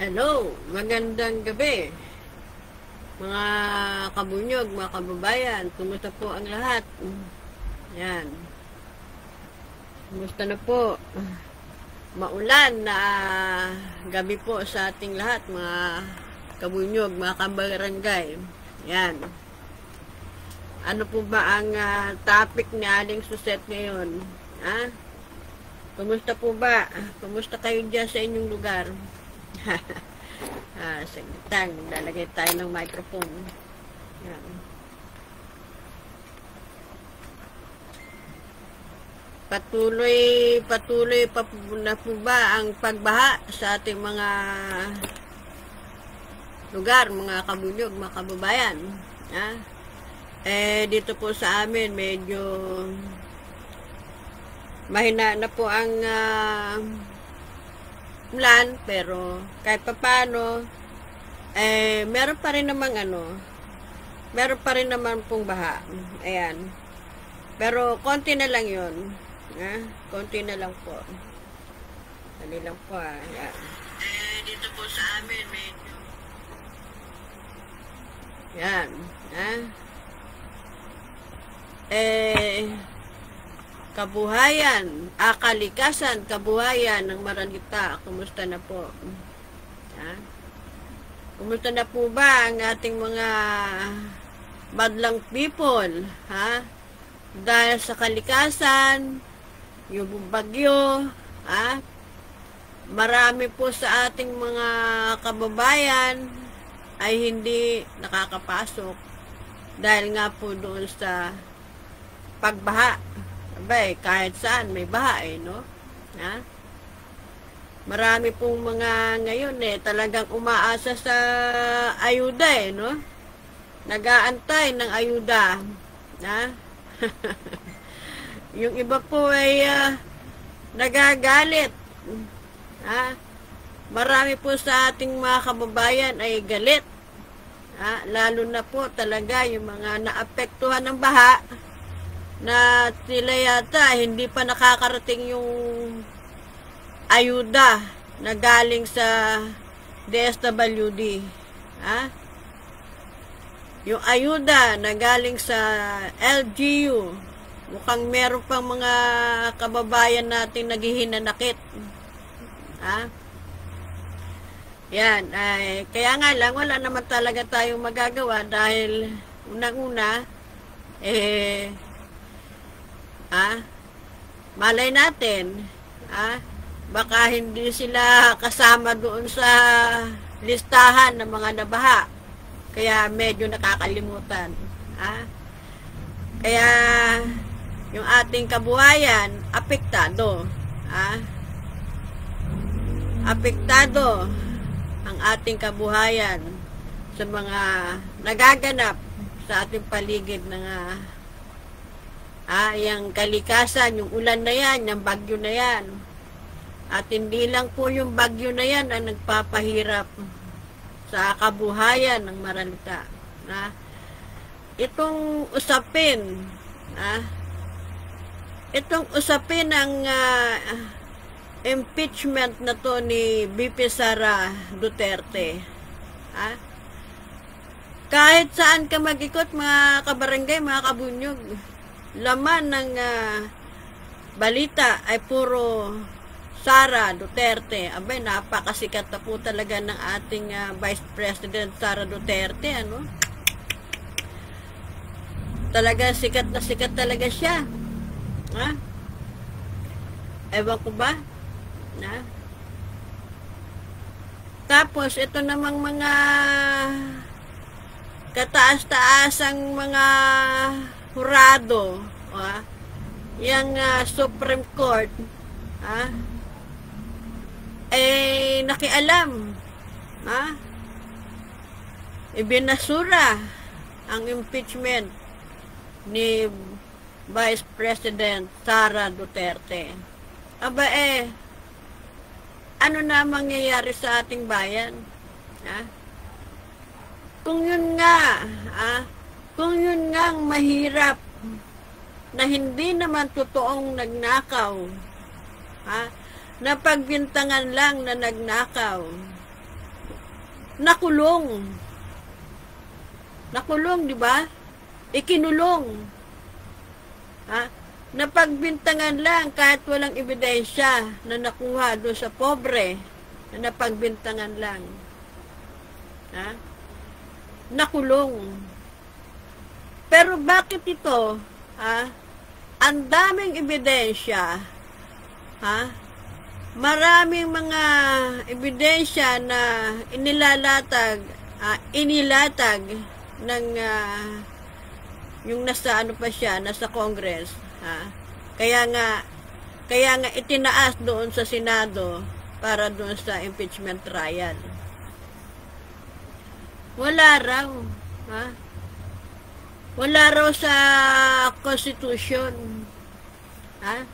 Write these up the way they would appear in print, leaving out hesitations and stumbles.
Hello, magandang gabi mga kabunyog, mga kababayan. Kumusta po ang lahat? Yan. Kumusta na po? Maulan na gabi po sa ating lahat, mga kabunyog, mga kabarangay. Yan. Ano po ba ang topic ni Aling Suset ngayon? Ha? Kumusta po ba? Kumusta kayo dyan sa inyong lugar? Sagitang, lalagay tayo ng microphone. Yan. Patuloy pa na po ba ang pagbaha sa ating mga lugar, mga kabunyog, mga kababayan? Ha? Dito po sa amin, medyo mahina na po ang ulan, pero kahit papano meron pa rin namang meron pa rin naman pong baha. Ayan, pero konti na lang yun, konti na lang po, dali lang po. Ayan. Dito po sa amin medyo yan, kabuhayan, kalikasan, kabuhayan ng Maranita, kumusta na po? Kumusta na po ba ang ating mga madlang people? Dahil sa kalikasan, yung bagyo, marami po sa ating mga kababayan ay hindi nakakapasok dahil nga po doon sa pagbaha. Abay, kahit saan may baha no? Marami pong mga ngayon talagang umaasa sa ayuda no? Nag-aantay ng ayuda. Yung iba po ay nagagalit. Marami po sa ating mga kababayan ay galit. Lalo na po talaga yung mga naapektuhan ng baha, na sila yata hindi pa nakakarating yung ayuda na galing sa DSWD. Yung ayuda na galing sa LGU, mukhang meron pang mga kababayan natin naghihinanakit. Yan, kaya nga lang wala naman talaga tayong magagawa dahil unang-una malay natin, baka hindi sila kasama doon sa listahan ng mga nabaha, kaya medyo nakakalimutan. Kaya yung ating kabuhayan apektado. Apektado ang ating kabuhayan sa mga nagaganap sa ating paligid ng yung kalikasan, yung ulan na yan, yung bagyo na yan. At hindi lang po yung bagyo na yan ang nagpapahirap sa kabuhayan ng Maranita. Itong usapin, itong usapin ng impeachment na to ni VP Sara Duterte. Kahit saan ka mag-ikot, mga kabarangay, mga kabunyog, laman ng balita ay puro Sara Duterte. Abay, napakasikat na po talaga ng ating Vice President Sara Duterte. Talaga sikat na sikat talaga siya. Ewan ko ba? Tapos ito namang mga kataas-taasang mga hurado, yung Supreme Court, nakialam, ibinasura ang impeachment ni Vice President Sara Duterte. Aba ano na mangyayari sa ating bayan? Kung yun nga, kung yun nga ang mahirap na hindi naman totoong nagnakaw, na pagbintangan lang na nagnakaw, nakulong. Nakulong, di ba? Ikinulong. Ha? Napagbintangan lang kahit walang ebidensya na nakuha doon sa pobre, na napagbintangan lang. Ha? Nakulong. Pero bakit ito? Ha? Ang daming ebidensya. Ha? Maraming mga ebidensya na inilatag ng yung nasa ano pa siya, nasa Congress. Ha? Kaya nga itinaas doon sa Senado para doon sa impeachment trial. Wala raw. Ha? Wala raw sa Constitution. Ha?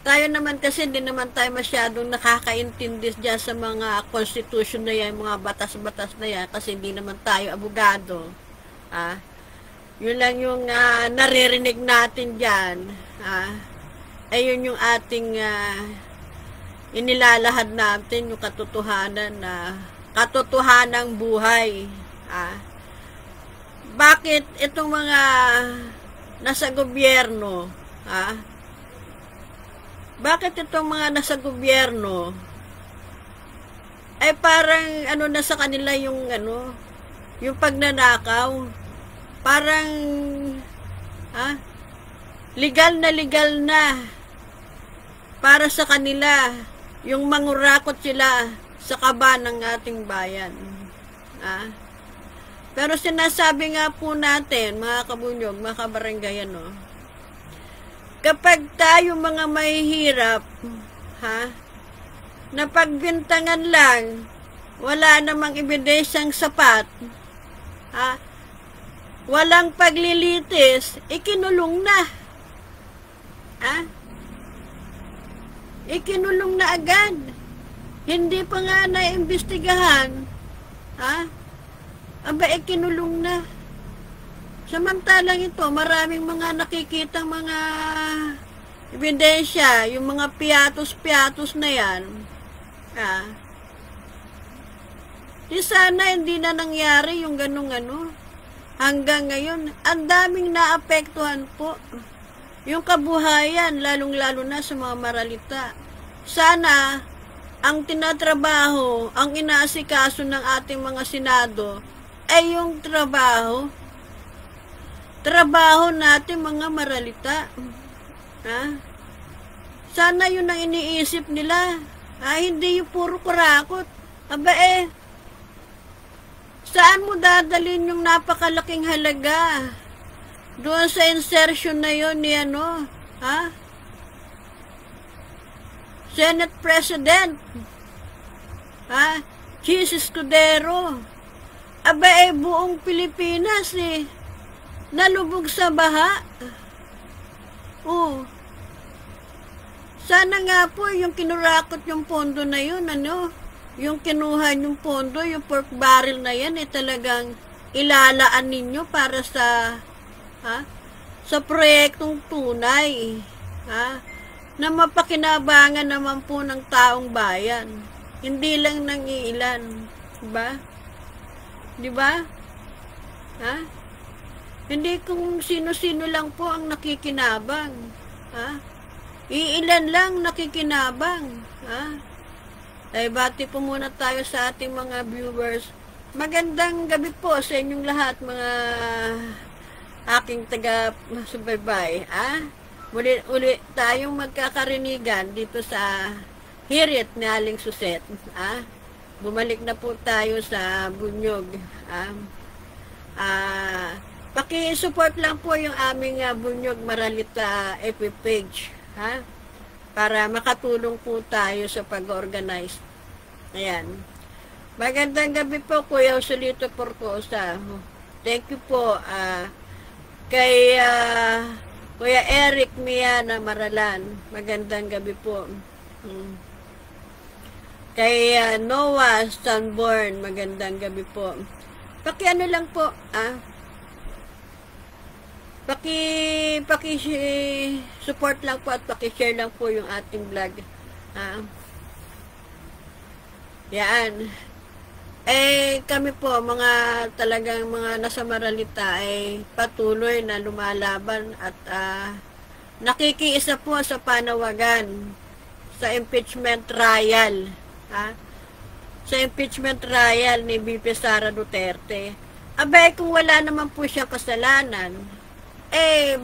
Tayo naman kasi hindi naman tayo masyadong nakakaintindi dyan sa mga Constitution na yan, mga batas-batas na yan, kasi hindi naman tayo abogado. Ha? Yun lang yung naririnig natin dyan. Yun yung ating inilalahad natin, yung katotohanan na katotohanang buhay. Bakit itong mga nasa gobyerno, bakit itong mga nasa gobyerno ay parang ano na sa kanila yung yung pagnanakaw? Parang legal na para sa kanila yung mangurakot sila sa kaba ng ating bayan. Pero sinasabi nga po natin, mga kabunyog, mga kabarangay, kapag tayo mga mahihirap, napagbintangan lang, wala namang ebidensyang sapat, walang paglilitis, ikinulong na. Ikinulong na agad. Hindi pa nga naimbestigahan. Ikinulong na. Samantalang ito, maraming mga nakikitang mga ebidensya, yung mga piatos-piatos na yan. Di sana hindi na nangyari yung ganung hanggang ngayon, ang daming naapektuhan po. Yung kabuhayan, lalong-lalo na sa mga maralita. Sana, ang tinatrabaho, ang inaasikaso ng ating mga Senado, ay yung trabaho natin mga maralita. Sana yun ang iniisip nila. Hindi yung puro kurakot. Saan mo dadalhin yung napakalaking halaga? Doon sa insertion na yun ni Senate President. Chis Escudero. Buong Pilipinas nalubog sa baha. Sana nga po yung kinurakot yung pondo na yun, yung kinuha yung pondo, yung pork barrel na yan, talagang ilalaan ninyo para sa proyektong tunay, na mapakinabangan naman po ng taong bayan. Hindi lang ng iilan. Diba? Hindi kung sino-sino lang po ang nakikinabang. Iilan lang nakikinabang. Bati po muna tayo sa ating mga viewers. Magandang gabi po sa inyong lahat, mga aking taga-subaybay. Uli tayong magkakarinigan dito sa hirit ni Aling Suset. Bumalik na po tayo sa Bunyog. Paki-support lang po yung aming Bunyog Maralita FB page. Para makatulong po tayo sa pag-organize. Ayan. Magandang gabi po, Kuya Joselito Porcosa. Thank you po kay Kuya Eric Miana Maralan. Magandang gabi po. Kay Noah Stanborn. Magandang gabi po. Paki-ano lang po, support lang po at paki-share lang po yung ating vlog. Yan. Kami po, mga talagang mga nasa Maralita ay patuloy na lumalaban at nakikiisa po sa panawagan sa impeachment trial. Ha? Sa impeachment trial ni VP Sara Duterte. Abay, kung wala naman po siyang kasalanan,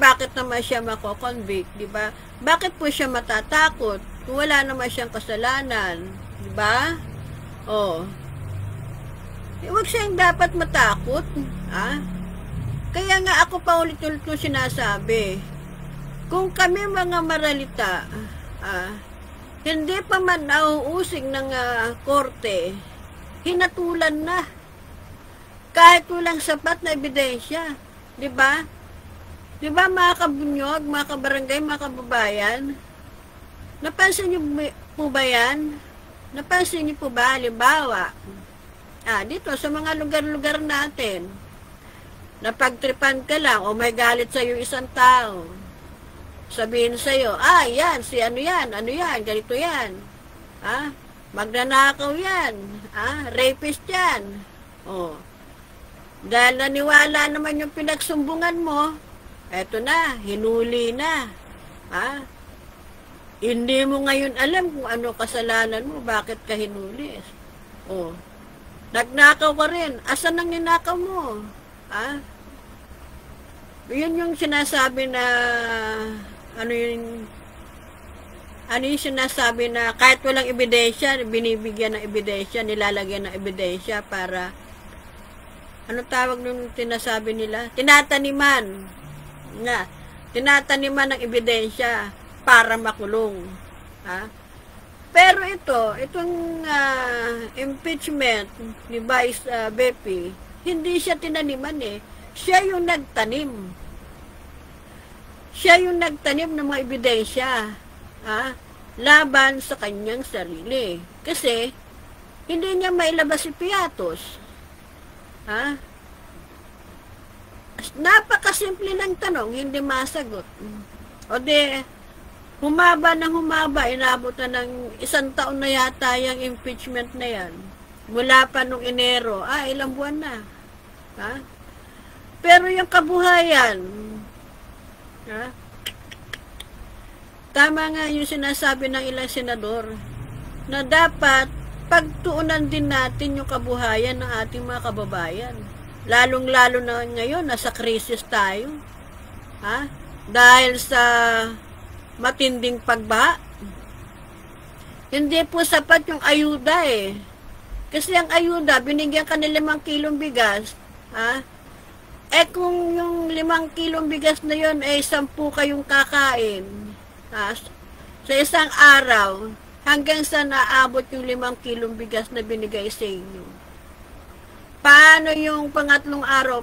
bakit naman siya mako-convict, di ba? Bakit po siya matatakot kung wala naman siyang kasalanan, di ba? Oh. Huwag siyang dapat matakot, ha? Kaya nga ako pa ulit-ulit ko sinasabi, kung kami mga Maralita, hindi pa man nauusig ng korte, hinatulan na. Kahit walang sapat na ebidensya, di ba? Di ba mga kabunyog, mga kabarangay, mga kababayan? Napansin niyo po ba yan? Napansin niyo po ba, halimbawa, dito sa mga lugar-lugar natin, napagtripan ka lang o may galit sa'yo isang tao, sabihin sa'yo, yan, si ano yan, ganito yan, magnanakaw yan, rapist yan, dahil naniwala naman yung pinagsumbungan mo, eto na, hinuli na, hindi mo ngayon alam kung ano kasalanan mo, bakit ka hinuli, nagnakaw ka rin. Asan ang ninakaw mo? Yun yung sinasabi na ano yung sinasabi na kahit walang ebidensya, binibigyan ng ebidensya, nilalagyan ng ebidensya para ano tawag nung sinasabi nila? Tinataniman ng ebidensya para makulong. Pero itong impeachment ni Vice Bepi, hindi siya tinaniman Siya yung nagtanim. Siya yung nagtanim ng mga ebidensya laban sa kanyang sarili. Kasi, hindi niya mailabas si Piatos. Napakasimple ng tanong, hindi masagot. O de, humaba, inabot na ng 1 taon na yata yung impeachment na yan. Mula pa nung Enero, ilang buwan na. Pero yung kabuhayan, tama nga yung sinasabi ng ilang senador, na dapat pagtuunan din natin yung kabuhayan ng ating mga kababayan. Lalong-lalo na ngayon, nasa krisis tayo. Dahil sa matinding pagbaha. Hindi po sapat yung ayuda Kasi ang ayuda, binigyan ka ng 5 kilong bigas, kung yung 5 kilong bigas na yun, 10 kayong kakain, sa isang araw, hanggang sa naabot yung 5 kilong bigas na binigay sa inyo. Paano yung pangatlong araw,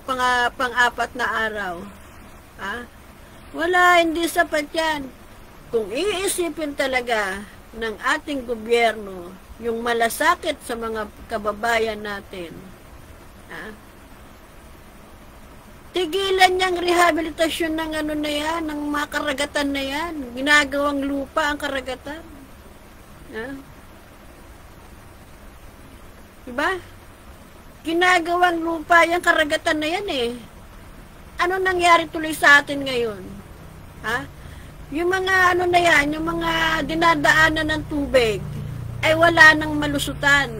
pang-apat na araw? Wala, hindi sapat yan. Kung iisipin talaga ng ating gobyerno yung malasakit sa mga kababayan natin, tigilan niyang rehabilitasyon ng na yan, ng mga karagatan na yan. Ginagawang lupa ang karagatan. Diba? Ginagawang lupa yung karagatan na yan Ano nangyari tuloy sa atin ngayon? Yung mga na yan, yung mga dinadaanan ng tubig, ay wala nang malusutan.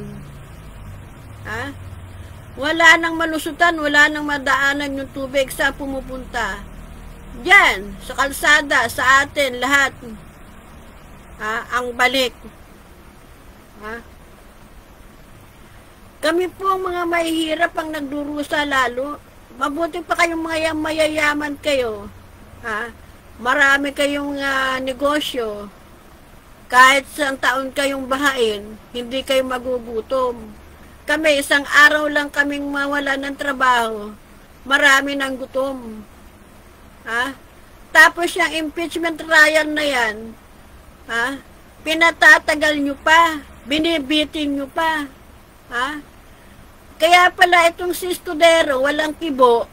Wala nang malusutan, wala nang madaanan yung tubig sa pumupunta. Diyan, sa kalsada, sa atin, lahat. Ang balik. Kami po ang mga mahihirap ang nagdurusa lalo. Mabuti pa kayong mga mayayaman kayo. Marami kayong negosyo. Kahit isang taon kayong bahain, hindi kayo magugutom. Kami, isang araw lang kaming mawala ng trabaho. Marami ng gutom. Tapos yung impeachment trial na yan, pinatatagal nyo pa, binibitin nyo pa. Kaya pala itong si Escudero, walang kibo,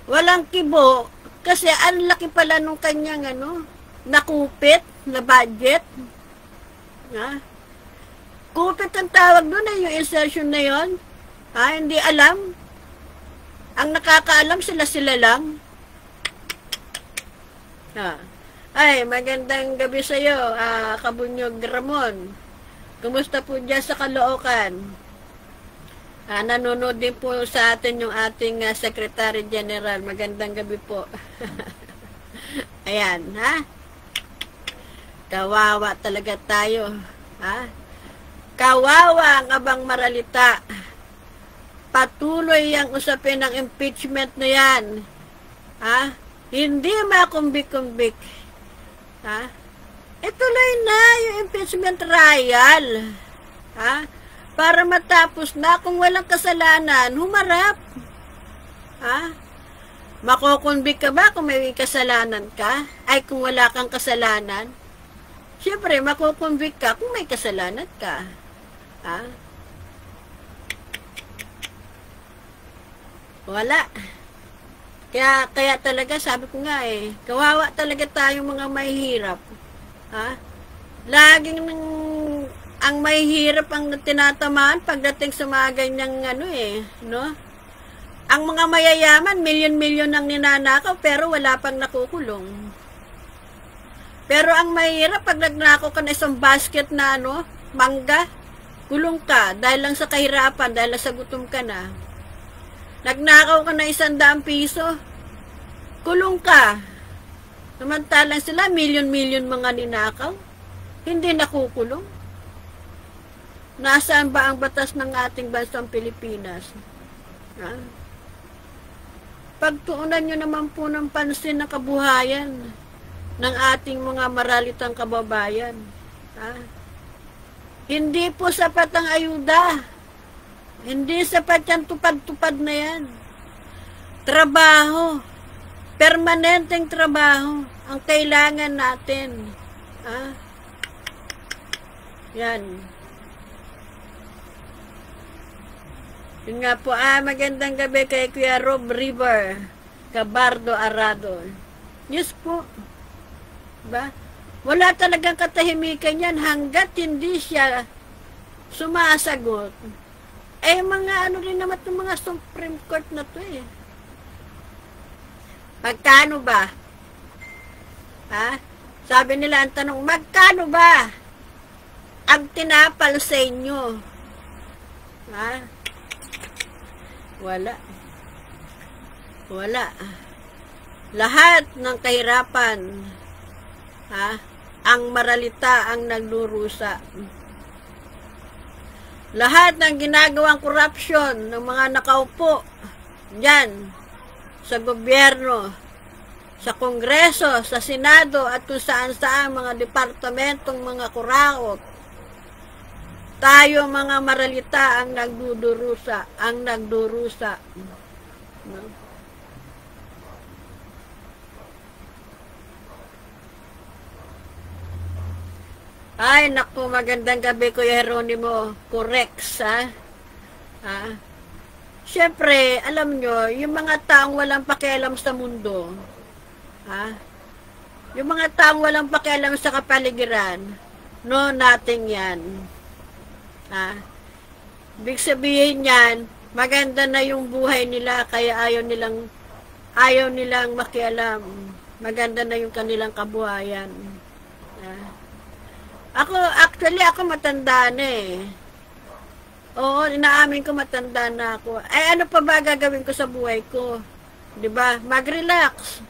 walang kibo, kasi ang laki pala nung kanyang nakupit na budget. Kupit ang tawag doon eh, yung insertion na yon. Ha, hindi alam. Ang nakakaalam sila lang. Ha. Ay, magandang gabi sa iyo, Kabunyog Ramon. Kumusta po dyan sa Caloocan? Nanonood din po sa atin yung ating Secretary General. Magandang gabi po. Ayan, ha? Kawawa talaga tayo, ha? Kawawa ang Abang Maralita. Patuloy ang usapin ng impeachment na yan. Ha? Hindi makumbik-kumbik. Ha? Ituloy na yung impeachment trial. Ha? Para matapos na, kung walang kasalanan, humarap. Ha? Makukumbik ka ba kung may kasalanan ka? Ay, kung wala kang kasalanan? Siyempre, makukumbik ka kung may kasalanan ka. Ha? Wala. Kaya talaga, sabi ko nga eh, kawawa talaga tayong mga mahihirap. Ha? Laging ang mahihirap ang tinatamaan pagdating sa mga ganyang no? Ang mga mayayaman, milyon-milyon ang ninanakaw, pero wala pang nakukulong. Pero ang mahirap, pag nagnakaw ka na isang basket na mangga, kulong ka dahil lang sa kahirapan, dahil lang sa gutom ka na. Nagnakaw ka na 100 piso, kulong ka. Samantalang sila, milyon-milyon mga ninakaw, hindi nakukulong. Nasaan ba ang batas ng ating bansang Pilipinas? Ha? Pagtuunan nyo naman po ng pansin na kabuhayan ng ating mga maralitang kababayan. Ha? Hindi po sapat ang ayuda. Hindi sapat yan, tupad-tupad na yan. Trabaho. Permanenteng trabaho ang kailangan natin. Ha? Yan. Yun nga po, magandang gabi kay Kuya Rob River, Cabardo Arado. Yes po. Ba? Wala talagang katahimikan yan hanggat hindi siya sumasagot. Eh, mga rin naman itong mga Supreme Court na to eh. Magkano ba? Ha? Sabi nila, ang tanong, magkano ba ang tinapal sa inyo? Ha? Wala. Wala. Lahat ng kahirapan, ha? Ang maralita ang nagdurusa. Lahat ng ginagawang korupsyon ng mga nakaupo dyan sa gobyerno, sa Kongreso, sa Senado, at kung saan-saan mga departamentong mga kurakot, tayo mga maralita ang nagdurusa. No? Ay, naku, magandang gabi, Kuya Jeronimo. Correct, ha? Ha? Siyempre, alam nyo, yung mga taong walang pakialam sa mundo, ha? Yung mga taong walang pakialam sa kapaligiran, no, nothing yan. Ha? Ibig sabihin yan, maganda na yung buhay nila, kaya ayaw nilang makialam. Maganda na yung kanilang kabuhayan. Ha? Ako matanda na eh. Oo, inaamin ko matanda na ako. Ay, ano pa ba gagawin ko sa buhay ko? 'Di ba? Mag-relax.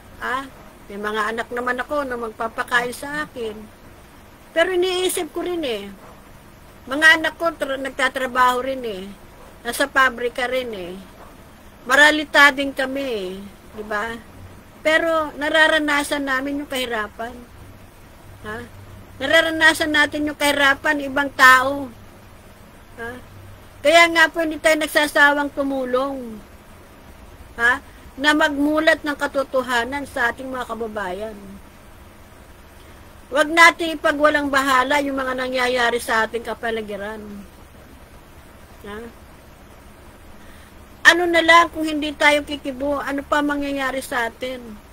May mga anak naman ako na magpapakain sa akin. Pero iniisip ko rin eh. Mga anak ko nagtatrabaho rin eh. Nasa pabrika rin eh. Maralita din kami eh. 'Di ba? Pero nararanasan namin yung kahirapan. Ha? Nararanasan natin yung kahirapan ibang tao. Ha? Kaya nga po hindi tayo nagsasawang tumulong. Ha? Na magmulat ng katotohanan sa ating mga kababayan. Huwag natin ipagwalang bahala yung mga nangyayari sa ating kapaligiran. Ha? Ano na lang kung hindi tayo kikibo, ano pa mangyayari sa atin?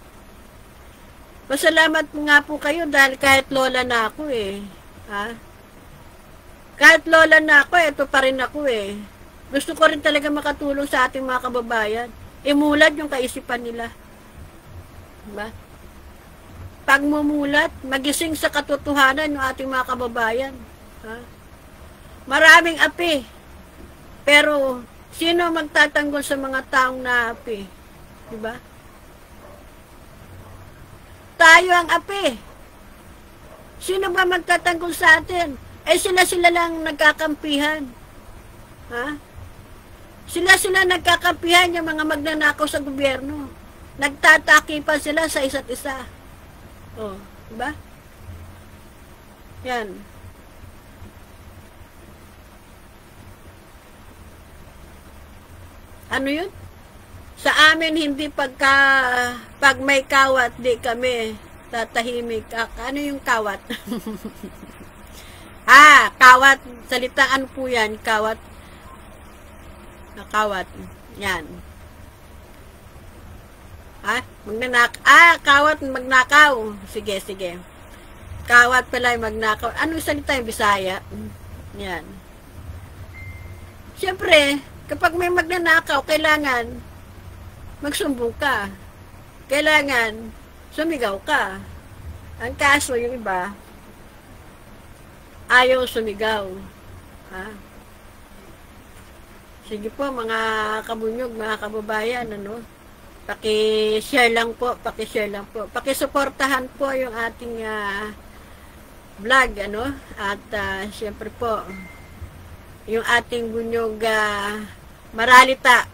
Masalamat nga po kayo dahil kahit lola na ako eh. Ha? Kahit lola na ako, ito pa rin ako eh. Gusto ko rin talaga makatulong sa ating mga kababayan. Imulad yung kaisipan nila. Diba? Pag mumulat, magising sa katotohanan yung ating mga kababayan. Ha? Maraming api. Pero, sino magtatanggol sa mga taong naapi? Diba? Tayo ang api. Sino ba magtatanggol sa atin? Eh sila-sila lang nagkakampihan. Ha? Sila-sila nagkakampihan yung mga magnanakaw sa gobyerno. Nagtataki pa sila sa isa't isa. Oh, diba? Yan. Ano yun? Sa amin hindi pag may kawat di kami tatahimik. Ano yung kawat? Kawat. Salitaan po yan. Kawat. Kawat. Yan. Kawat magnakaw. Sige, sige. Kawat pala yung magnakaw. Anong salita yung Bisaya? Yan. Siyempre, kapag may magnanakaw, kailangan magsumbong ka. Kailangan sumigaw ka. Ang kaso, yung iba, ayaw sumigaw. Ha? Sige po, mga kabunyog, mga kababayan, ano? Paki-share lang po, paki-share lang po. Paki-suportahan po yung ating vlog, ano? At syempre po, yung ating bunyog Maralita.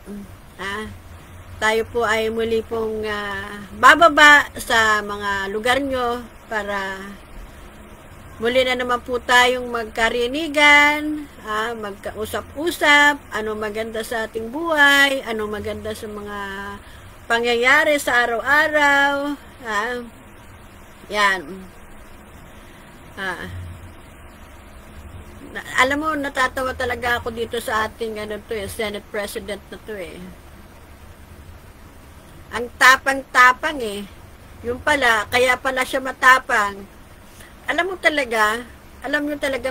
Tayo po ay muli pong bababa sa mga lugar nyo para muli na naman po tayong magkarinigan, magkausap-usap, ano maganda sa ating buhay, ano maganda sa mga pangyayari sa araw-araw. Yan. Alam mo, natatawa talaga ako dito sa ating Senate President na to eh. Ang tapang-tapang eh. Yung pala, kaya pala siya matapang. Alam mo talaga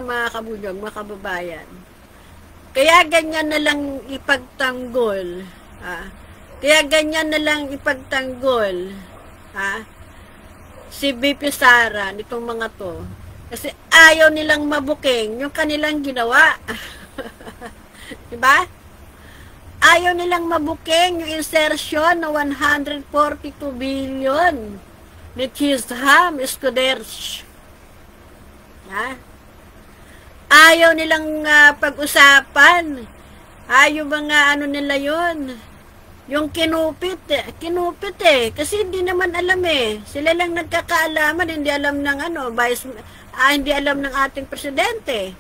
mga kabunyog, mga kababayan. Kaya ganyan na lang ipagtanggol. Kaya ganyan na lang ipagtanggol. Si BP Sara, nitong mga to. Kasi ayaw nilang mabuking yung kanilang ginawa. Diba? Ayaw nilang mabuking yung insertion na 142 billion ni Chisholm Escudero. Ayaw nilang pag-usapan. Yung mga ano nila yun. Yung kinupit eh. Kasi hindi naman alam eh. Sila lang nagkakaalaman. Hindi alam ng hindi alam ng ating presidente.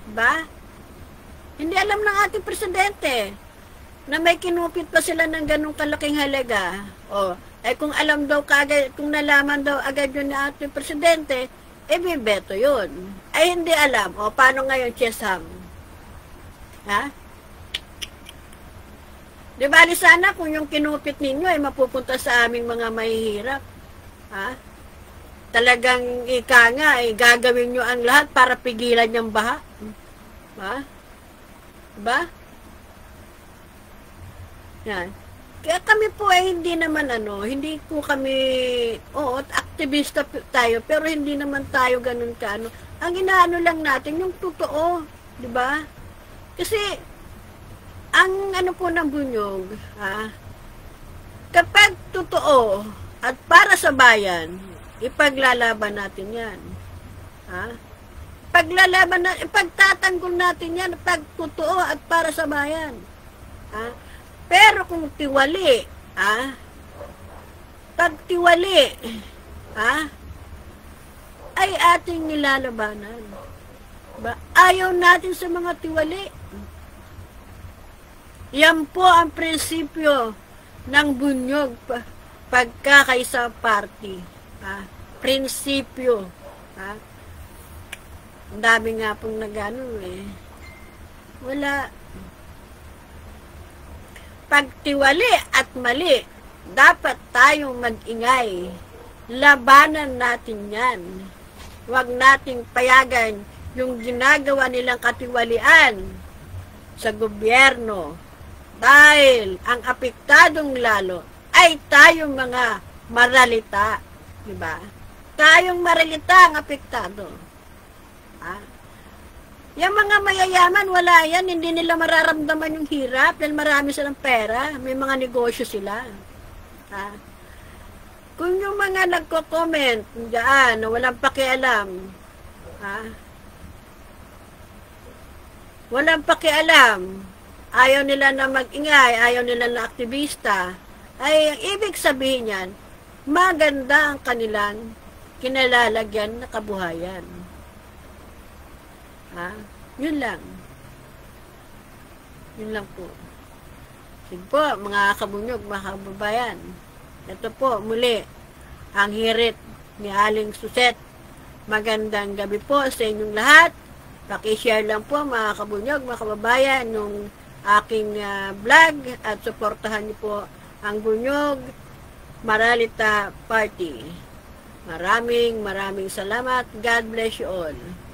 Diba? Hindi alam ng ating presidente na may kinupit pa sila ng ganong kalaking halaga. Kung alam daw kagad, kung nalaman daw agad yun ng ating presidente, bibeto yun. Hindi alam. Paano ngayon, Chisholm? Di bali sana kung yung kinupit ninyo ay mapupunta sa aming mga mahihirap. Talagang ika nga, gagawin nyo ang lahat para pigilan yung baha. Diba? Yan. Kaya kami po ay hindi naman hindi po kami, aktivista tayo, pero hindi naman tayo ganun kaano. Ang inaano lang natin, yung totoo, di ba? Kasi, ang po ng bunyog, kapag totoo, at para sa bayan, ipaglalaban natin yan. Paglalaban natin, ipagtatanggol natin yan, pag totoo at para sa bayan. Pero kung tiwali, pag tiwali, ay ating nilalabanan. Ba? Ayaw natin sa mga tiwali. Yan po ang prinsipyo ng bunyog pagkakaisa party. Prinsipyo. Ang dami nga pong nagano eh. Wala. Pagtiwali at mali, dapat tayong mag-ingay. Labanan natin yan. Huwag nating payagan yung ginagawa nilang katiwalian sa gobyerno, dahil ang apektadong lalo ay tayong mga maralita, di ba? Tayong maralita ang apektado. Yung mga mayayaman, wala yan, hindi nila mararamdaman yung hirap dahil marami silang pera, may mga negosyo sila. Kung yung mga nagko-comment diyan na walang pakialam, walang pakialam, ayaw nila na mag-ingay, ayaw nila na aktivista, ay ang ibig sabihin yan, maganda ang kanilang kinalalagyan na kabuhayan. Yun lang. Yun lang po. Sige po, mga kabunyog, mga kababayan. Ito po, muli, ang hirit ni Aling Suset. Magandang gabi po sa inyong lahat. Paki-share lang po, mga kabunyog, mga kababayan, nung aking vlog at suportahan niyo po ang Bunyog Maralita Party. Maraming salamat. God bless you all.